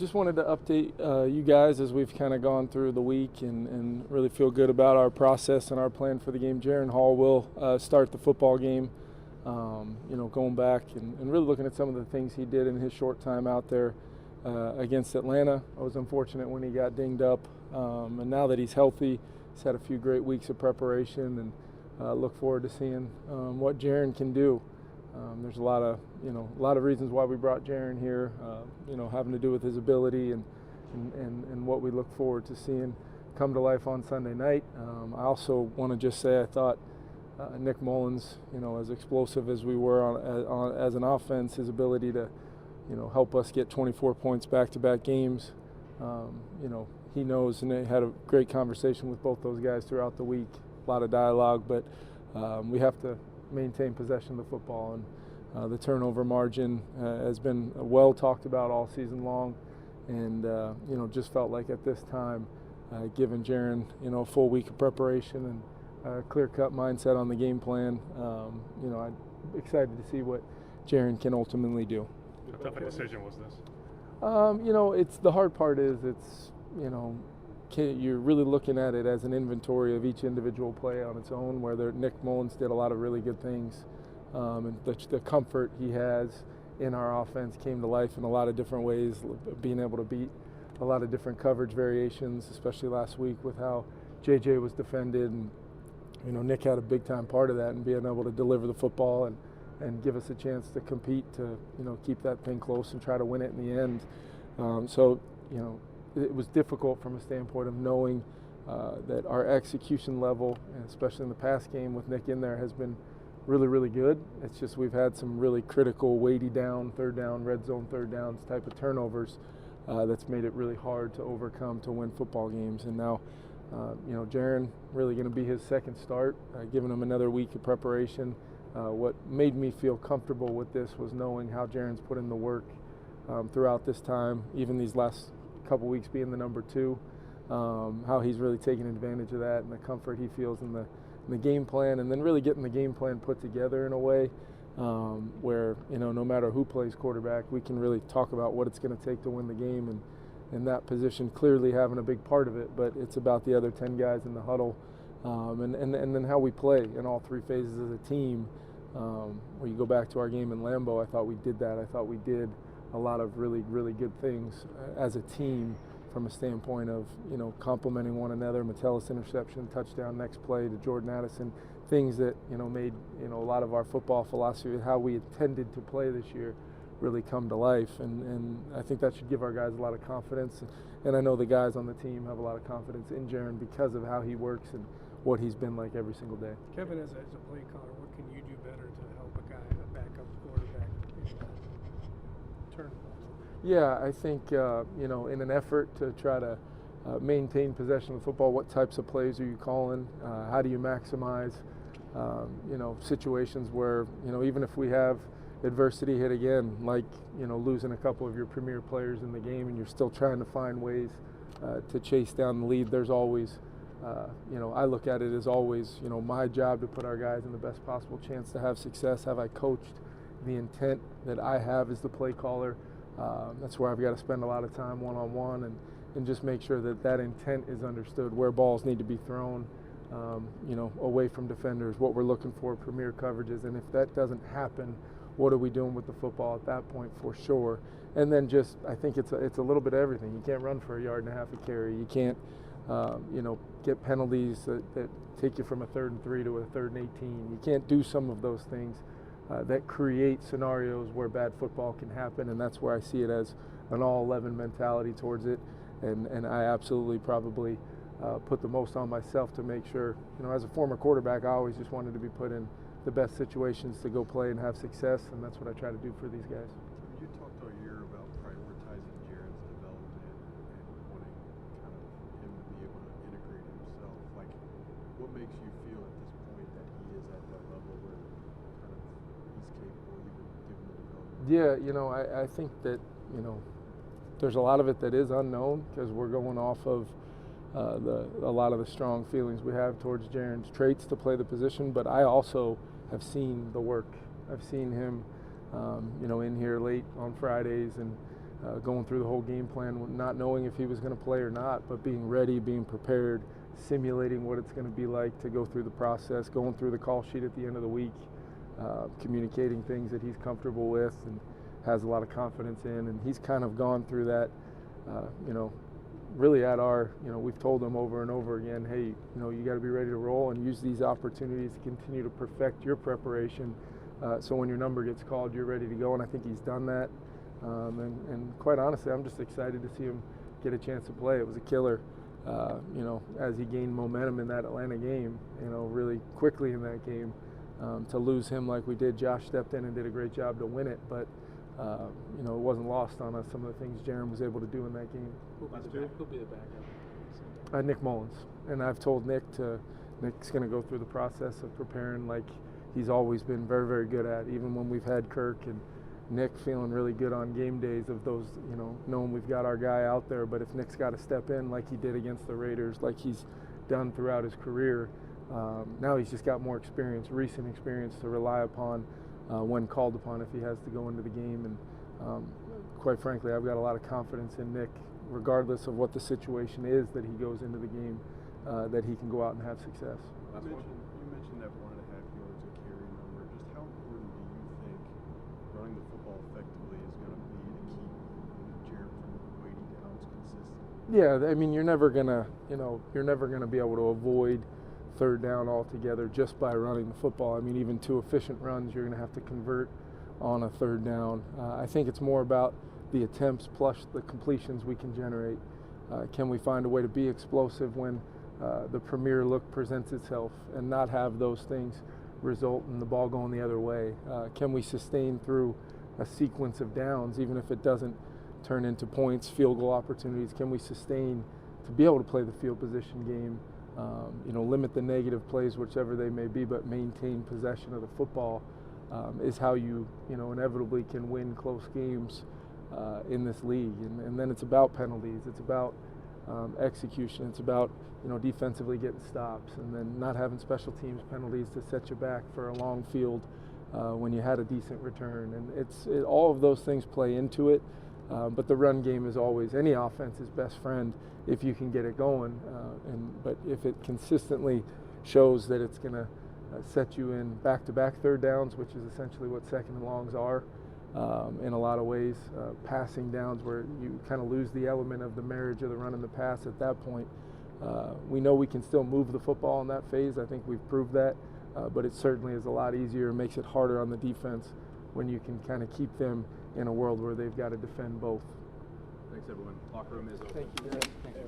Just wanted to update you guys as we've kind of gone through the week and really feel good about our process and our plan for the game. Jaren Hall will start the football game, going back and really looking at some of the things he did in his short time out there against Atlanta. I was unfortunate when he got dinged up, and now that he's healthy, he's had a few great weeks of preparation, and look forward to seeing what Jaren can do. There's a lot of reasons why we brought Jaren here, having to do with his ability and what we look forward to seeing come to life on Sunday night. I also want to just say I thought Nick Mullins, as explosive as we were as an offense, his ability to, help us get 24 points back-to-back games, he knows, and they had a great conversation with both those guys throughout the week, a lot of dialogue, but we have to maintain possession of the football, and the turnover margin has been well talked about all season long, and just felt like at this time, given Jaren a full week of preparation and a clear-cut mindset on the game plan, I'm excited to see what Jaren can ultimately do. How tough a decision was this? It's the hard part is you're really looking at it as an inventory of each individual play on its own, where Nick Mullins did a lot of really good things, and the comfort he has in our offense came to life in a lot of different ways, being able to beat a lot of different coverage variations, especially last week with how JJ was defended, and Nick had a big time part of that, and being able to deliver the football and give us a chance to compete to keep that thing close and try to win it in the end. It was difficult from a standpoint of knowing that our execution level, and especially in the pass game with Nick in there, has been really, really good. It's just we've had some really critical, weighty down, third down, red zone third downs type of turnovers that's made it really hard to overcome to win football games. And now, Jaren really going to be his second start, giving him another week of preparation. What made me feel comfortable with this was knowing how Jaren's put in the work throughout this time, even these last couple weeks being the number 2, how he's really taking advantage of that and the comfort he feels in the game plan, and then really getting the game plan put together in a way where no matter who plays quarterback, we can really talk about what it's going to take to win the game, and that position clearly having a big part of it, but it's about the other 10 guys in the huddle, and then how we play in all 3 phases as a team. When you go back to our game in Lambeau, I thought we did that. I thought we did a lot of really, really good things as a team from a standpoint of, complementing one another. Metellus interception, touchdown, next play to Jordan Addison, things that, made, a lot of our football philosophy, how we intended to play this year, really come to life. And I think that should give our guys a lot of confidence. And I know the guys on the team have a lot of confidence in Jaren because of how he works and what he's been like every single day. Kevin, as a play caller, what can you do better to help a backup quarterback turn the ball? Yeah, I think, in an effort to try to maintain possession of the football, what types of plays are you calling? How do you maximize, situations where, even if we have adversity hit again, like, losing a couple of your premier players in the game and you're still trying to find ways to chase down the lead, there's always, I look at it as always, my job to put our guys in the best possible chance to have success. Have I coached the intent that I have as the play caller? That's where I've got to spend a lot of time one-on-one and just make sure that intent is understood, where balls need to be thrown, away from defenders, what we're looking for, premier coverages, and if that doesn't happen, what are we doing with the football at that point for sure? And then just, I think it's a little bit of everything. You can't run for 1.5 yards a carry. You can't, get penalties that take you from a 3rd and 3 to a 3rd and 18. You can't do some of those things that create scenarios where bad football can happen, and that's where I see it as an all-11 mentality towards it, and I absolutely probably put the most on myself to make sure, as a former quarterback, I always just wanted to be put in the best situations to go play and have success, and that's what I try to do for these guys. You talked all year about prioritizing Jaren's development and wanting kind of him to be able to integrate himself. Like, what makes you feel at this point that he is at that level where kind of he's capable even given the development? Yeah, I think that, there's a lot of it that is unknown because we're going off of a lot of the strong feelings we have towards Jaren's traits to play the position, but I also have seen the work. I've seen him, in here late on Fridays and going through the whole game plan, not knowing if he was going to play or not, but being ready, being prepared, simulating what it's going to be like to go through the process, going through the call sheet at the end of the week, communicating things that he's comfortable with and has a lot of confidence in. And he's kind of gone through that, really at our, we've told him over and over again, hey, you got to be ready to roll and use these opportunities to continue to perfect your preparation. So when your number gets called, you're ready to go. And I think he's done that. And quite honestly, I'm just excited to see him get a chance to play. It was a killer, as he gained momentum in that Atlanta game, really quickly in that game. To lose him like we did, Josh stepped in and did a great job to win it, but it wasn't lost on us, some of the things Jaren was able to do in that game. Who'll be the backup? Nick Mullins. And I've told Nick's going to go through the process of preparing like he's always been very, very good at, even when we've had Kirk and Nick feeling really good on game days of those, knowing we've got our guy out there, but if Nick's got to step in like he did against the Raiders, like he's done throughout his career, now he's just got more experience, recent experience to rely upon when called upon if he has to go into the game. And quite frankly, I've got a lot of confidence in Nick, regardless of what the situation is that he goes into the game, that he can go out and have success. You mentioned that 1.5 yards a carry number. Just how important do you think running the football effectively is going to be to keep Jaren from weighty downs consistently? Yeah, I mean, you're never gonna be able to avoid third down altogether just by running the football. I mean, even 2 efficient runs, you're gonna have to convert on a third down. I think it's more about the attempts plus the completions we can generate. Can we find a way to be explosive when the premier look presents itself and not have those things result in the ball going the other way? Can we sustain through a sequence of downs, even if it doesn't turn into points, field goal opportunities? Can we sustain to be able to play the field position game, limit the negative plays, whichever they may be, but maintain possession of the football is how you, inevitably can win close games in this league. And then it's about penalties. It's about execution. It's about, defensively getting stops and then not having special teams penalties to set you back for a long field when you had a decent return. And all of those things play into it. But the run game is always any offense's best friend if you can get it going. But if it consistently shows that it's going to set you in back-to-back third downs, which is essentially what second and longs are in a lot of ways, passing downs where you kind of lose the element of the marriage of the run and the pass at that point. We know we can still move the football in that phase. I think we've proved that. But it certainly is a lot easier and makes it harder on the defense when you can kind of keep them in a world where they've got to defend both. Thanks, everyone. Locker room is open. Thank you, guys.